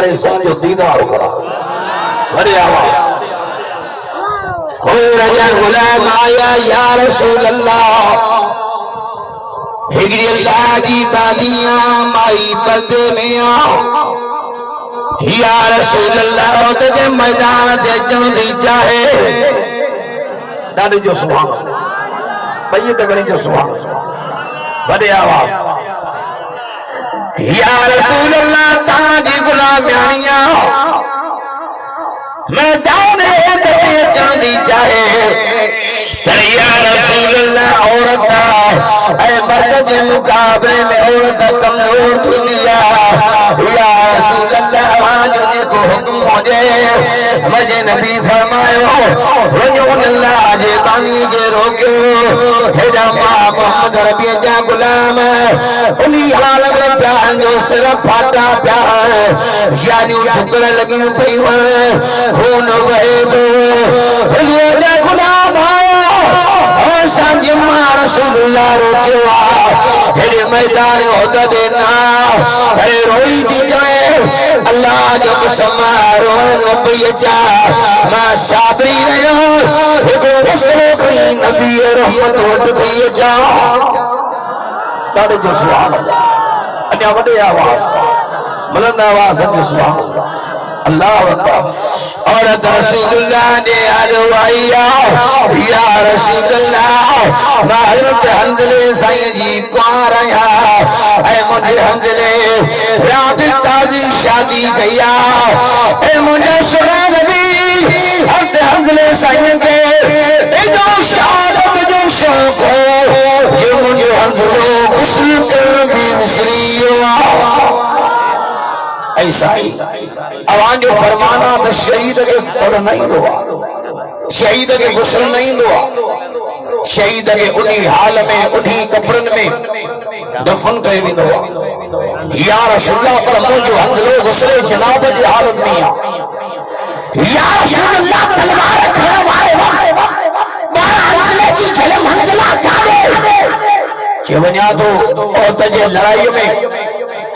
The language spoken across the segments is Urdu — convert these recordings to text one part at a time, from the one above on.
بارے سن جو دیدار کرا بڑے آواز ہو رجا غلام آیا یا رسول اللہ ہجری اللہ کی تعلیاں مائی پردے میں آؤ یا رسول اللہ او تجھے میدان دے جن دی چاہے داڑی جو سبحان اللہ پہیے تکڑی جو سبحان اللہ بڑے آواز یا رسول اللہ تاجی غلامیاں میدان دے جن دی چاہے یا رسول اللہ عورتہ اے مرد کے مقابلے میں عورتہ کمزور دنیا یا رسول اللہ آج انہیں کو حکم ہو جائے مجھے نبی فرمائے رجون اللہ آج بانی کے روکے ہجا ماں محمد ربی جا غلام انہی حالت میں پیان جو صرف پھاٹا پیان یعنی ٹھکر لگن پیوان خون بہے دو حضور جا غلام آیا اور سب جمع رسول اللہ روکیوا ہیرے میدان ہوتا دینا ہرے روئی دی جائے اللہ جو قسم روح نبی جا ماں صابری رہو ایکو رسول کری نبی رحمت ہوتا دی جا تاڑے جو سبحان اللہ انیا وڈے آواز بلند آواز ہے جو سبحان اللہ اللہ اکبر اور رسول اللہ نے آلوائیا یا رسول اللہ محرمت حنزلے سائیں جی پار آیا اے مجھے حنزلے رات تازی شادی گیا اے مجھے سنا نبی حضرت حنزلے سائیں کے اے جو شادت جو شوق ہو یہ مجھے حنزلے غسل کر بھی مصری ایسا اوان جو فرمانا تو شہید کے قتل نہیں دعا شہید کے غسل نہیں دعا شہید کے انہی حال میں انہی کپڑن میں دفن کہے بھی دعا یا رسول اللہ پر موجو حنزلے غسل جناب کی حالت میں یا رسول اللہ تلوار کھڑا مارے وقت بارا حنزلے کی جھلم حنزلہ کھاڑے کہ ونیا تو اوتج لڑائی میں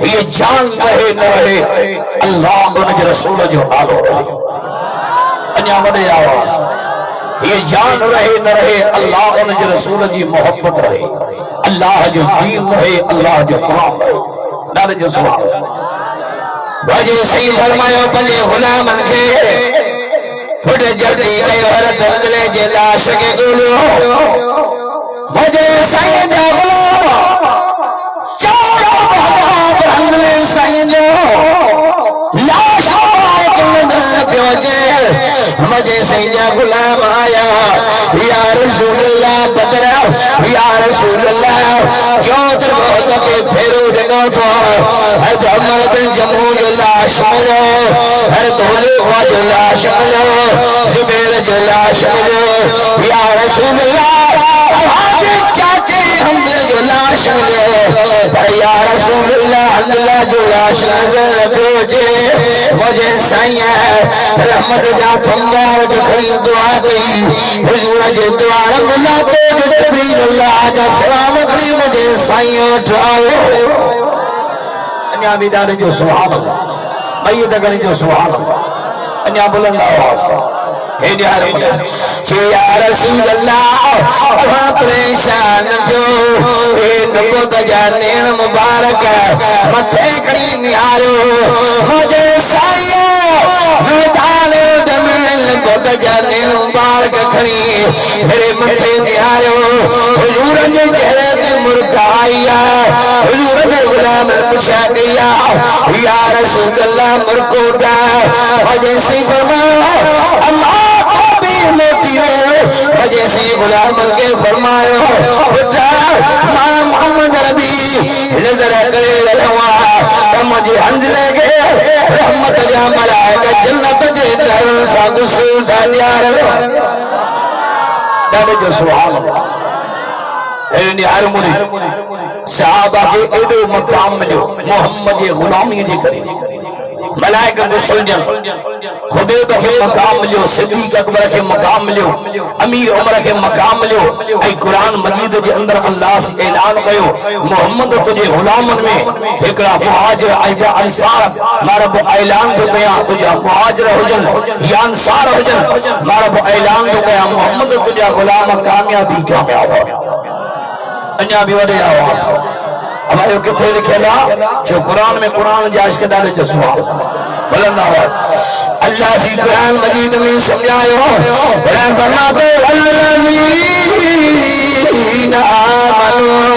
یہ جان رہے نہ رہے اللہ انج رسول جو حالو رہے انیا وڈے آواز یہ جان رہے نہ رہے اللہ انج رسول جی محبت رہے اللہ جو دین رہے اللہ جو قرآن رہے نارے جو سبحان وجہ صحیح فرمایا بلے غلامن کے پھٹ جلدی گئے حرد حضلے جے لاش کے گولو وجہ صحیح جا غلام لاش آئے نظر پیوجے مجھے سیدہ غلام آیا یا رسول اللہ بدرہ یا رسول اللہ چودر بہت کے پھیرو ڈنو تو ہر دھمل بن جمو جو لاش ملو ہر دھولے ہوا جو لاش ملو زبیر جو لاش ملو یا رسول اللہ آج چاچے ہم جو لاش ملو یا رسول اللہ جو لاش نظر پیوجے مجھے سائیں رحمت جا تھمگار دکھری دعا دی حضور جے دعا رب اللہ تو جبریل اللہ جا سلام کری مجھے سائیں اٹھائے انیا بیدار جو سبحان اللہ میت اگلی جو سبحان اللہ انیا بلند آواز اے دیار مجھے چھے یا رسول اللہ وہاں پریشان جو اے نبو دجانین مبارک متھے کری نیارو مجھے سائیں میدان دمیل کو دجانین مبارک کھڑی میرے متھے نیارو حضور جو چہرے دے مرکا آیا حضور جو غلام پوچھا گیا یا رسول اللہ مرکوٹا مجھے سی فرمایا اللہ کو بھی موتی ہے مجھے سی غلام کے فرمایا ماں محمد ربی نظر کرے رہوا مجھے حنزلے گئے رحمت جا ملائکہ جنت جے در سا گسل دانیار دانے جو سبحان اللہ اینی حرمونی صحابہ کے ایڈو مقام میں جو محمد غلامی جی کرے ملائکہ کو سلجن خبیب کے مقام ملیو، صدیق اکبر کے مقام ملیو، امیر عمر کے مقام ملیو. ای قرآن مجید کے اندر اللہ سے اعلان کیو محمد تجھے غلامن میں ایکڑا مہاجر ایبا انصار مارب اعلان تو کیا تجھا مہاجر ہوجن یا انصار ہوجن مارب اعلان تو کیا محمد تجھا غلام کامیابی کامیاب ہو. انجا بھی وڈے آواز اب آئیو کتھے لکھے لا جو قرآن میں قرآن جاش کے ڈالے جو سوال بلند آواز اللہ سی قرآن مجید میں سمجھائے ہو قرآن فرماتے الذین آمنوا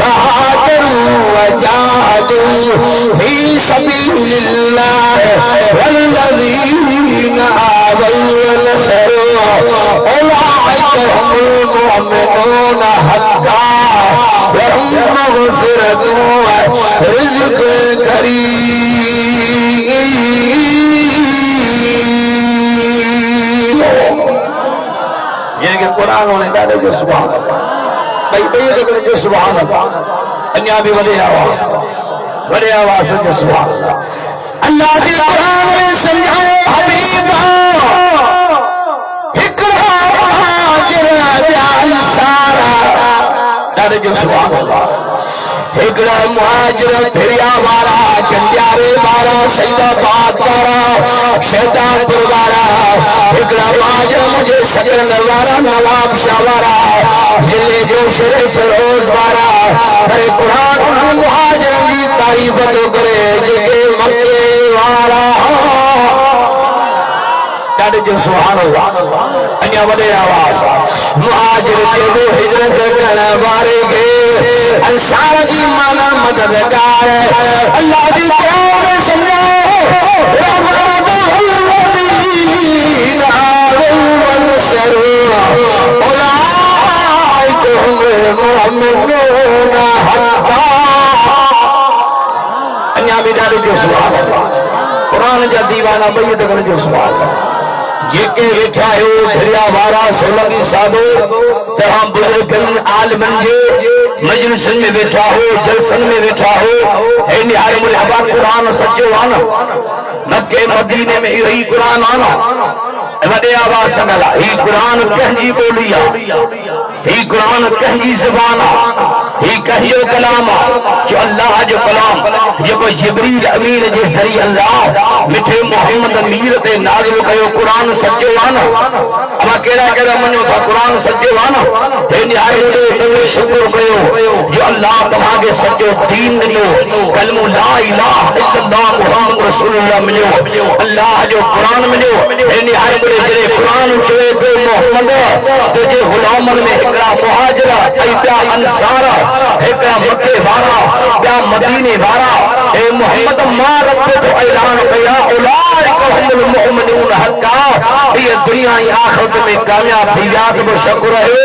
وہاجروا وجاہدوا فی سبیل اللہ والذین آووا ونصروا اولئک هم المؤمنون حقا لهم مغفرة ورزق کریم. یعنی کہ قرآن ہونے دارے جو سبحان اللہ بھائی دیکھنے جو سبحان اللہ انیا بھی بڑے آواز جو سبحان اللہ. اللہ سے قرآن میں سمجھائے حبیبہ اقرا مہاجر انصارا دارے جو سبحان اللہ. اقرا مہاجر پھریا والا کنڈیارے والا سیدہ بات والا شیطان پر والا اقرا مہاجر مجھے سکرن والا نواب شاہ والا ضلع جو شریف روز والا ارے قرآن مہاجر کی تعریف تو کرے جگہ مکے والا ڈاڑے جو سبحان اللہ انیا بڑے آواز مہاجر کے وہ ہجرت کرنے والے گئے انصار کی مانا مددگار اللہ کی قرآن میں سمجھائے الذین آووا ونصروا اولئک هم المؤمنون حقا. انیا بھی ڈاڑے جو سبحان اللہ قرآن جا دیوانہ بیت کرنے جو سبحان اللہ جیکے ویٹھا ہے بھریا وارا سولنگی سالو تہاں بزرگن عالمن جے مجلسن میں بیٹھا ہو جلسن میں بیٹھا ہو اے نہار مرحبا قرآن سچو آنا مکہ مدینے میں ہی قرآن آنا وڈے آواز سنگلا ہی قرآن کہنجی بولیا ہی قرآن کہنجی زبانا ہی کہیو کلاما جو اللہ جو کلام جو جبریل امین جے ذریع اللہ مٹھے محمد امیر تے نازل کہو قرآن سچو آنا اما کیڑا کیڑا منو تھا قرآن سچو آنا اے نہار مرحبا شکر کہو جو اللہ تمہاں کے سچو دین ملیو کلمہ لا الہ الا اللہ محمد رسول اللہ ملیو اللہ جو قرآن ملیو اے نہار جڑے قرآن چوے پہ محمد تو جے غلامن میں اکرا مہاجرہ ای پیا انصارہ اکرا مکے وارا پیا مدینے وارا اے محمد ما رب تو اعلان کیا اولئک هم المؤمنون حقا یہ دنیا آخرت میں کامیاب تھی یاد و شکر ہے